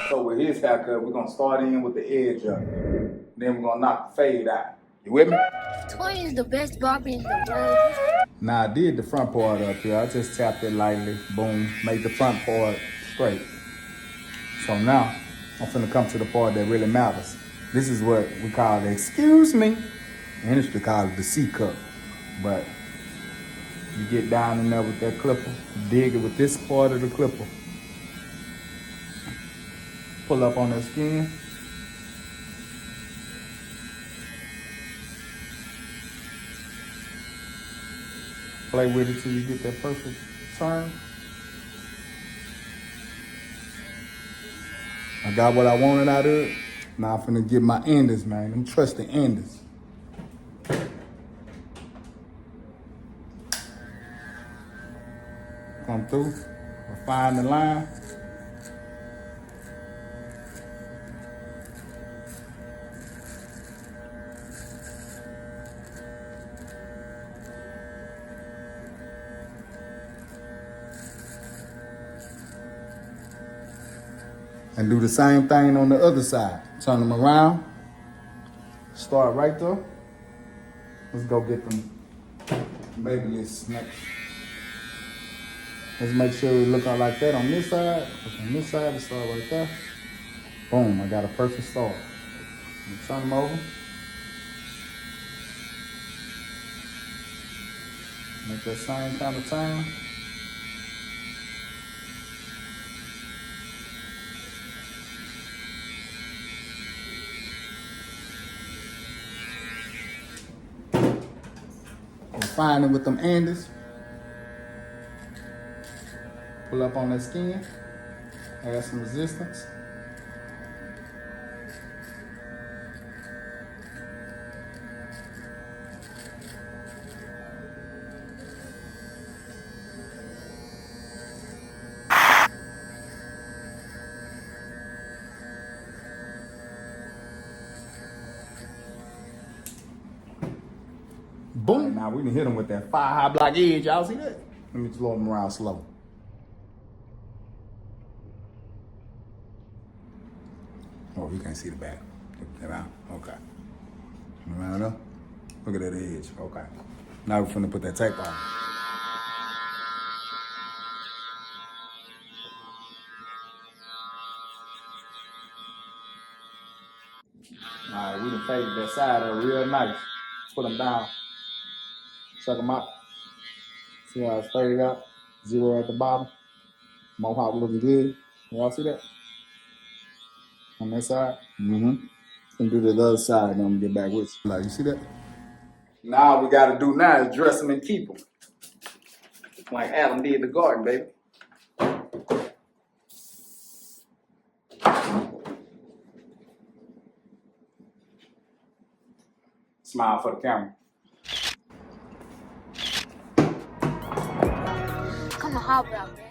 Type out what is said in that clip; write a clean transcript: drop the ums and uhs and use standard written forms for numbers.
So with his haircut, we're gonna start in with the edge up. Then we're gonna knock the fade out. You with me? Toy is the best barber in the world. Now I did the front part up here. I just tapped it lightly, boom, made the front part straight. So now I'm finna come to the part that really matters. This is what we call the, excuse me, the industry calls it the C cup. But you get down in there with that clipper, dig it with this part of the clipper. Pull up on that skin. Play with it till you get that perfect turn. I got what I wanted out of it. Now I'm finna get my enders, man. I'm trusting enders. Come through, refine the line. And do the same thing on the other side. Turn them around. Start right there. Let's go get them baby lists next. Let's make sure we look out like that on this side. Look on this side, start right there. Boom, I got a perfect start. Turn them over. Make that same kind of turn. Refine it with them Andes. Pull up on that skin. Add some resistance. Boom. Now we can hit them with that 5-high block edge. Y'all see that? Let me slow them around slow. Oh, you can't see the back. Around. Okay. Around up. Look at that edge. Okay. Now we're finna put that tape on. All right, we done faded that side up real nice. Put them down. Check them out. See how it's faded out? Zero at the bottom. Mohawk looking good. Y'all see that? On that side? Mm-hmm. And do the other side and I'm gonna get back with you. Like, you see that? Now we gotta do now is dress them and keep them. Like Adam did the garden, baby. Smile for the camera. Come on, how about that?